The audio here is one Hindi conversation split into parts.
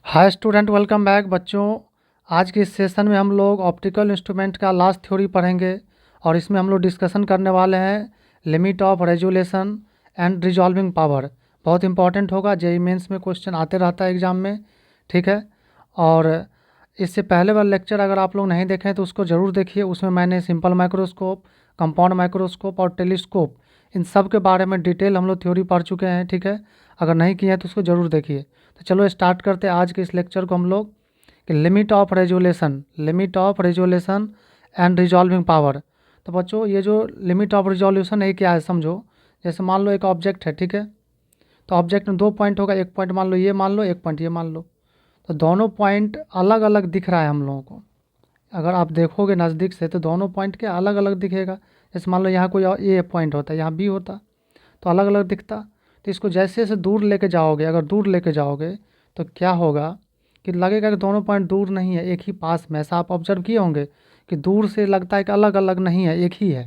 हाय स्टूडेंट, वेलकम बैक बच्चों। आज के इस सेशन में हम लोग ऑप्टिकल इंस्ट्रूमेंट का लास्ट थ्योरी पढ़ेंगे और इसमें हम लोग डिस्कशन करने वाले हैं limit of resolution and resolving power. बहुत इंपॉर्टेंट होगा, जेईई मेंस में क्वेश्चन आते रहता है एग्ज़ाम में, ठीक है। और इससे पहले वाला लेक्चर अगर आप लोग नहीं देखें तो उसको ज़रूर देखिए। उसमें मैंने सिंपल माइक्रोस्कोप, कंपाउंड माइक्रोस्कोप और टेलीस्कोप, इन सब के बारे में डिटेल हम लोग थ्योरी पढ़ चुके हैं, ठीक है। अगर नहीं किए हैं तो उसको ज़रूर देखिए। तो चलो स्टार्ट करते हैं आज के इस लेक्चर को हम लोग कि limit of resolution and resolving power. तो बच्चों, ये जो लिमिट ऑफ रिजॉल्यूशन है क्या है समझो। जैसे मान लो एक ऑब्जेक्ट है, ठीक है। तो ऑब्जेक्ट में दो पॉइंट होगा, एक पॉइंट मान लो ये मान लो, एक पॉइंट ये मान लो। तो दोनों पॉइंट अलग अलग दिख रहा है हम लोगों को। अगर आप देखोगे नज़दीक से तो दोनों पॉइंट क्या अलग अलग दिखेगा। जैसे मान लो यहाँ कोई ए पॉइंट होता है, यहाँ बी होता, तो अलग अलग दिखता। तो इसको जैसे जैसे दूर लेके जाओगे, अगर दूर लेके जाओगे तो क्या होगा कि लगेगा कि दोनों पॉइंट दूर नहीं है, एक ही पास में। ऐसा आप ऑब्जर्व किए होंगे कि दूर से लगता है कि अलग अलग नहीं है, एक ही है।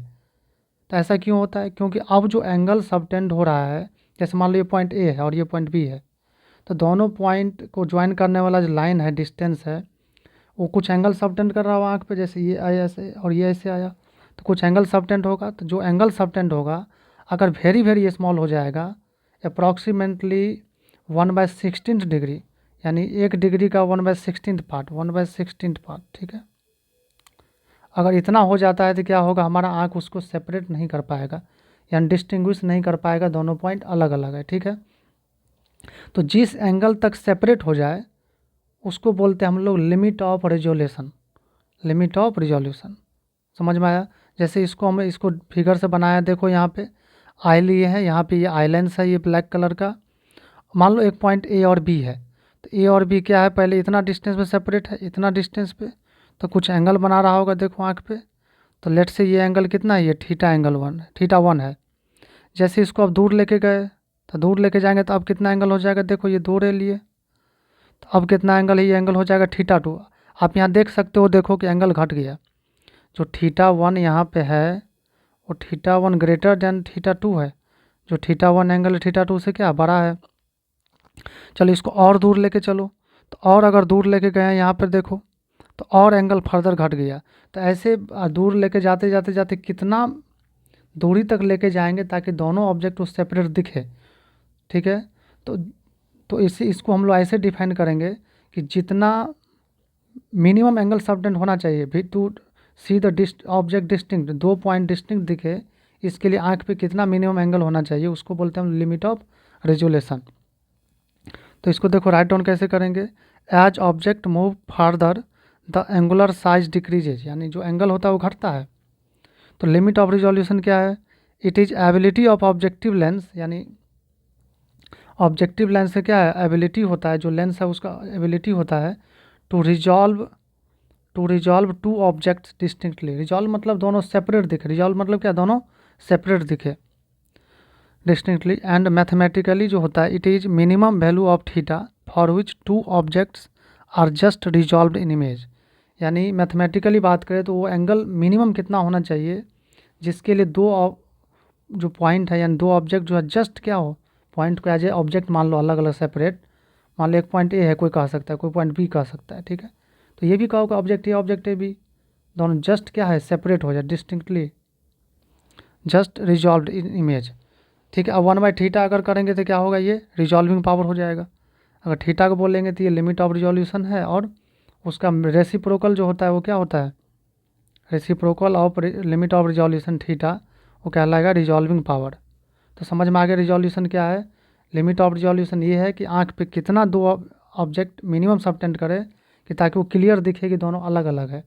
तो ऐसा क्यों होता है? क्योंकि अब जो एंगल सबटेंड हो रहा है, जैसे मान लो ये पॉइंट ए है और ये पॉइंट बी है, तो दोनों पॉइंट को ज्वाइन करने वाला जो लाइन है, डिस्टेंस है, वो कुछ एंगल सबटेंड कर रहा होगा आँख पे। जैसे ये आया ऐसे और ये ऐसे आया, तो कुछ एंगल सबटेंड होगा। तो जो एंगल सबटेंड होगा अगर वेरी वेरी स्मॉल हो जाएगा, अप्रॉक्सीमेटली 1/16 डिग्री, यानी 1 डिग्री का 1/16 पार्ट, 1/16 पार्ट, ठीक है। अगर इतना हो जाता है तो क्या होगा, हमारा आँख उसको सेपरेट नहीं कर पाएगा, यानी डिस्टिंग्विश नहीं कर पाएगा, दोनों पॉइंट अलग अलग है, ठीक है। तो जिस एंगल तक सेपरेट हो जाए उसको बोलते हैं हम लोग limit of resolution. Limit of resolution समझ में आया? जैसे इसको हम इसको फिगर से बनाया, देखो यहाँ पे आई लिए हैं, यहाँ पे ये आई लेंस है, ये ब्लैक कलर का। मान लो एक पॉइंट ए और बी है, तो ए और बी क्या है, पहले इतना डिस्टेंस पे सेपरेट है, इतना डिस्टेंस पे, तो कुछ एंगल बना रहा होगा, देखो आँख पे। तो लेट से ये एंगल कितना है, ये थीटा एंगल 1, थीटा 1 है। जैसे इसको अब दूर लेके गए, तो दूर लेके जाएंगे तो अब कितना एंगल हो जाएगा, देखो ये दो ले लिए, तो अब कितना एंगल है, ये एंगल हो जाएगा थीटा 2। आप यहाँ देख सकते हो, देखो कि एंगल घट गया। जो थीटा 1 यहाँ पे है वो थीटा 1 ग्रेटर देन थीटा 2 है। जो थीटा 1 एंगल थीटा 2 से क्या बड़ा है। चलो इसको और दूर लेके चलो, तो और अगर दूर लेके गए हैं यहाँ पर देखो, तो और एंगल फर्दर घट गया। तो ऐसे दूर लेके जाते जाते जाते कितना दूरी तक लेके जाएंगे ताकि दोनों ऑब्जेक्ट उस सेपरेट दिखे, ठीक है। तो इसको हम लोग ऐसे डिफाइन करेंगे कि जितना मिनिमम एंगल सबटेंड होना चाहिए भी to see the object distinct, दो पॉइंट डिस्टिंक्ट दिखे, इसके लिए आँख पे कितना मिनिमम एंगल होना चाहिए, उसको बोलते हैं हम लिमिट ऑफ रेजोल्यूशन। तो इसको देखो राइट डाउन कैसे करेंगे। As object move farther the angular size decreases, यानी जो एंगल होता है वो घटता है। तो लिमिट ऑफ रिजोल्यूशन क्या है, it is ability of objective lens, यानी ऑब्जेक्टिव लेंस से क्या है, एबिलिटी होता है, जो लेंस है उसका एबिलिटी होता है to resolve two objects distinctly. Resolve मतलब दोनों सेपरेट दिखे, रिजॉल्व मतलब क्या, दोनों सेपरेट दिखे डिस्टिंक्टली। एंड मैथमेटिकली जो होता है, it is minimum value of theta for which two objects are just resolved in image. यानी मैथमेटिकली बात करें तो वो एंगल मिनिमम कितना होना चाहिए जिसके लिए जो पॉइंट है, यानी दो ऑब्जेक्ट जो है जस्ट क्या हो, पॉइंट को एज ए ऑब्जेक्ट मान लो अलग अलग सेपरेट। मान लो एक पॉइंट ए है, कोई कह सकता है, कोई पॉइंट बी कह सकता है, ठीक है। तो ये भी कहोगे object A object A B, दोनों जस्ट क्या है, सेपरेट हो जाए, distinctly just resolved in image, ठीक है। अब 1/थीटा अगर करेंगे तो क्या होगा, ये रिजॉल्विंग पावर हो जाएगा। अगर थीटा को बोलेंगे तो ये लिमिट ऑफ रिजोल्यूशन है, और उसका रेसिप्रोकल जो होता है वो क्या होता है, reciprocal of limit of resolution theta, वो कहलाएगा रिजॉल्विंग पावर। तो समझ में आ गया रिजोल्यूशन क्या है। लिमिट ऑफ रिजोल्यूशन ये है कि आँख पे कितना दो ऑब्जेक्ट मिनिमम सबटेंड करे कि ताकि वो क्लियर दिखे कि दोनों अलग अलग है,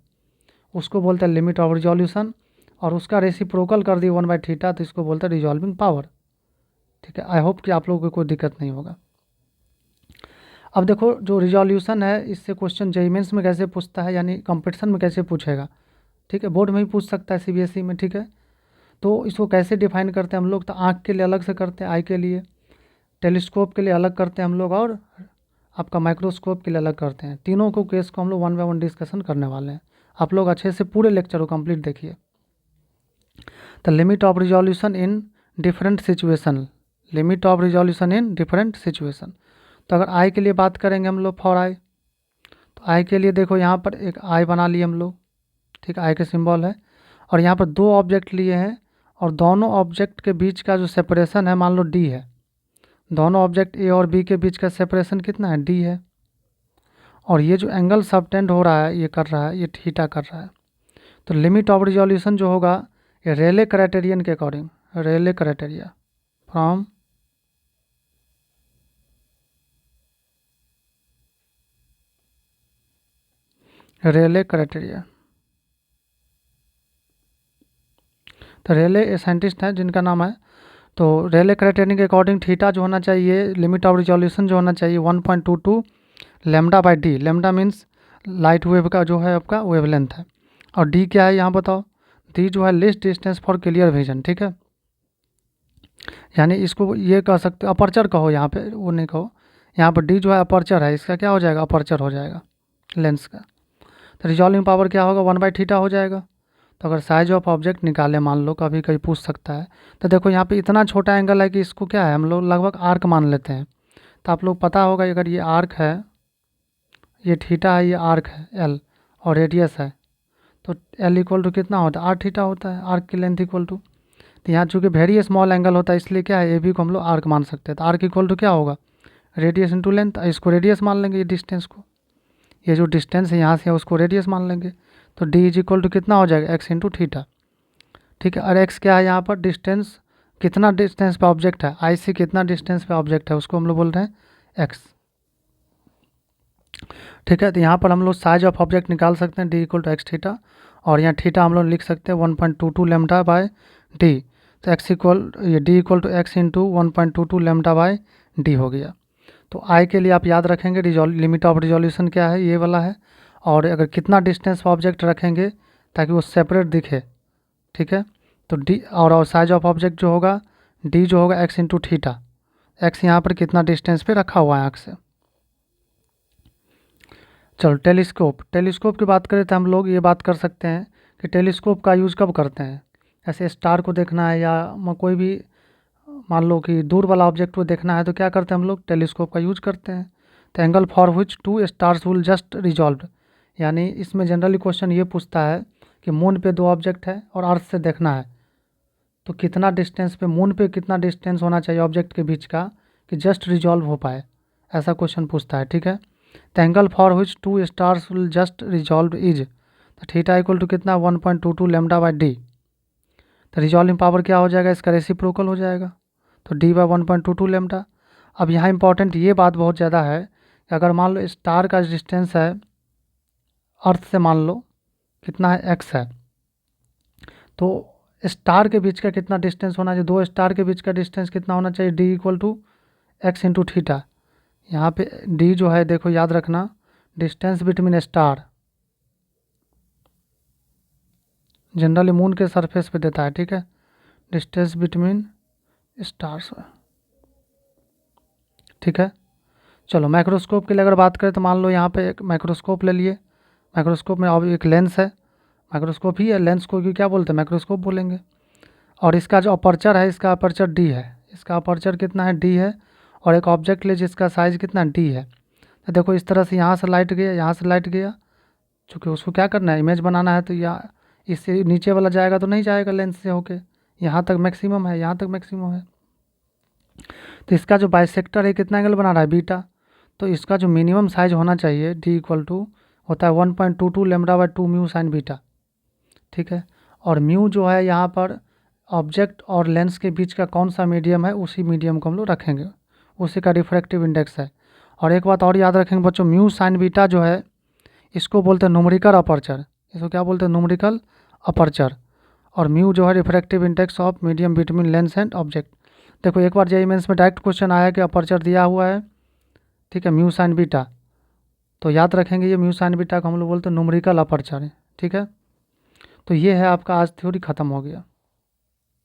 उसको बोलते हैं लिमिट ऑफ रिजोल्यूशन। और उसका रेसिप्रोकल कर दी 1/थीटा, तो इसको बोलते हैं रिजॉल्विंग पावर, ठीक है। आई होप कि आप लोगों को कोई दिक्कत नहीं होगा। अब देखो जो रिजोल्यूशन है, इससे क्वेश्चन जेईई मेंस में कैसे पूछता है, यानी कंपटीशन में कैसे पूछेगा, ठीक है। बोर्ड में भी पूछ सकता है, सीबीएसई में, ठीक है। तो इसको कैसे डिफाइन करते हैं हम लोग, तो आँख के लिए अलग से करते हैं, आई के लिए, टेलीस्कोप के लिए अलग करते हैं हम लोग, और आपका माइक्रोस्कोप के लिए अलग करते हैं। तीनों को केस को हम लोग 1 बाय 1 डिस्कशन करने वाले हैं। आप लोग अच्छे से पूरे लेक्चर को कंप्लीट देखिए। तो limit of resolution in different situation, limit of resolution in different situation. तो अगर आई के लिए बात करेंगे हम लोग, फॉर आई, आई के लिए देखो यहाँ पर एक आई बना लिए हम लोग, ठीक है, आई के सिंबल है। और यहाँ पर दो ऑब्जेक्ट लिए हैं और दोनों ऑब्जेक्ट के बीच का जो सेपरेशन है मान लो डी है। दोनों ऑब्जेक्ट ए और बी के बीच का सेपरेशन कितना है, डी है। और ये जो एंगल सबटेंड हो रहा है, ये कर रहा है, ये थीटा कर रहा है। तो लिमिट ऑफ रिजोल्यूशन जो होगा ये रेले क्राइटेरियन के according, Rayleigh criteria from Rayleigh criteria. तो रेले ये साइंटिस्ट हैं जिनका नाम है। तो रेले क्राइटेरियन के अकॉर्डिंग थीटा जो होना चाहिए, लिमिट ऑफ रिजोल्यूशन जो होना चाहिए 1.22 lambda by D. Lambda means light wave का जो है आपका वेवलेंथ है। और डी क्या है यहाँ बताओ, डी जो है list distance for clear vision, ठीक है। यानी इसको ये कह सकते हो अपर्चर कहो, यहाँ पे वो नहीं कहो, यहाँ पर डी जो है अपर्चर है, इसका क्या हो जाएगा, अपर्चर हो जाएगा लेंस का। तो रिजॉल्विंग पावर क्या होगा, 1/थीटा हो जाएगा। तो अगर साइज ऑफ ऑब्जेक्ट निकाले, मान लो कभी कभी पूछ सकता है, तो देखो यहाँ पे इतना छोटा एंगल है कि इसको क्या है हम लोग लगभग आर्क मान लेते हैं। तो आप लोग पता होगा अगर ये आर्क है, ये थीटा है, ये आर्क है एल और रेडियस है, तो एल इक्वल टू कितना होता है, 8 थीटा होता है, आर्क की लेंथ इक्वल टू। तो यहाँ चूँकि वेरी स्मॉल एंगल होता है इसलिए क्या है ए बी को हम लोग आर्क मान सकते हैं। तो आर्क इक्वल टू क्या होगा, रेडियस इंटू लेंथ। इसको रेडियस मान लेंगे, ये डिस्टेंस को, ये जो डिस्टेंस है यहाँ से उसको रेडियस मान लेंगे। तो डी इज इक्वल टू कितना हो जाएगा, एक्स इंटू थीटा, ठीक है। और एक्स क्या है यहाँ पर, डिस्टेंस, कितना डिस्टेंस पे ऑब्जेक्ट है, आई से कितना डिस्टेंस पे ऑब्जेक्ट है उसको हम लोग बोल रहे हैं एक्स, ठीक है। तो यहाँ पर हम लोग साइज ऑफ ऑब्जेक्ट निकाल सकते हैं D equal to X theta. और यहाँ थीटा हम लोग लिख सकते हैं 1.22 लेमडा बाय डी। तो एक्स इक्वल, ये D equal to X into 1.22 lambda by D हो गया। तो आई के लिए आप याद रखेंगे लिमिट ऑफ रिजोल्यूशन क्या है, ये वाला है। और अगर कितना डिस्टेंस पर ऑब्जेक्ट रखेंगे ताकि वो सेपरेट दिखे, ठीक है। तो डी और साइज ऑफ ऑब्जेक्ट जो होगा डी जो होगा एक्स इंटू थीटा। एक्स यहाँ पर कितना डिस्टेंस पे रखा हुआ है आँख से। चलो टेलीस्कोप, टेलीस्कोप की बात करें तो हम लोग ये बात कर सकते हैं कि टेलीस्कोप का यूज़ कब करते हैं, ऐसे स्टार को देखना है या कोई भी मान लो कि दूर वाला ऑब्जेक्ट को देखना है तो क्या करते हैं हम लोग, टेलीस्कोप का यूज करते हैं। तो angle for which two stars will just resolve, यानी इसमें जनरली क्वेश्चन ये पूछता है कि मून पे दो ऑब्जेक्ट है और अर्थ से देखना है, तो कितना डिस्टेंस पे, मून पे कितना डिस्टेंस होना चाहिए ऑब्जेक्ट के बीच का कि जस्ट रिजॉल्व हो पाए, ऐसा क्वेश्चन पूछता है, ठीक है। तो angle for which two stars will just resolve is, तो थीटा इक्वल टू कितना 1.22 लेमडा बाई डी। तो रिजॉल्विंग पावर क्या हो जाएगा, इसका रेसिप्रोकल हो जाएगा, तो डी बाई 1.22 लेमडा। अब यहाँ इंपॉर्टेंट ये बात बहुत ज़्यादा है कि अगर मान लो स्टार का डिस्टेंस है अर्थ से, मान लो कितना है एक्स है, तो स्टार के बीच का कितना डिस्टेंस होना चाहिए, दो स्टार के बीच का डिस्टेंस कितना होना चाहिए, D equal to X into theta. यहाँ पे डी जो है देखो याद रखना, distance between star, generally moon के सरफेस पे देता है, ठीक है, डिस्टेंस बिटवीन स्टार्स, ठीक है। चलो माइक्रोस्कोप के लिए अगर बात करें तो मान लो यहाँ पे एक माइक्रोस्कोप ले लिए, माइक्रोस्कोप में अब एक लेंस है, माइक्रोस्कोप ही है, लेंस को क्या बोलते हैं, माइक्रोस्कोप बोलेंगे। और इसका जो अपर्चर है, इसका अपर्चर डी है, इसका अपर्चर कितना है, डी है। और एक ऑब्जेक्ट ले जिसका साइज़ कितना डी है। तो देखो इस तरह से यहाँ से लाइट गया, यहाँ से लाइट गया, चूँकि उसको क्या करना है, इमेज बनाना है, तो या इससे नीचे वाला जाएगा तो नहीं जाएगा लेंस से होके, यहाँ तक मैक्सिमम है, यहाँ तक मैक्सिमम है। तो इसका जो बाइसेक्टर है कितना एंगल बना रहा है, बीटा। तो इसका जो मिनिमम साइज होना चाहिए डी इक्वल टू होता है 1.22 lambda by 2 mu sign beta, ठीक है। और म्यू जो है यहाँ पर ऑब्जेक्ट और लेंस के बीच का कौन सा मीडियम है, उसी मीडियम को हम लोग रखेंगे, उसी का रिफ्रैक्टिव इंडेक्स है। और एक बात और याद रखेंगे बच्चों, म्यू साइन बीटा जो है इसको बोलते हैं न्यूमेरिकल अपर्चर, इसको क्या बोलते हैं, न्यूमेरिकल अपर्चर। और म्यू जो है refractive index of medium between lens and object. देखो एक बार जेईई मेंस में डायरेक्ट क्वेश्चन आया कि अपर्चर दिया हुआ है, ठीक है, म्यू साइन बीटा, तो याद रखेंगे ये म्यू साइन बीटा को हम लोग बोलते हैं न्यूमेरिकल अपर्चर है, ठीक है। तो ये है आपका आज थ्योरी ख़त्म हो गया।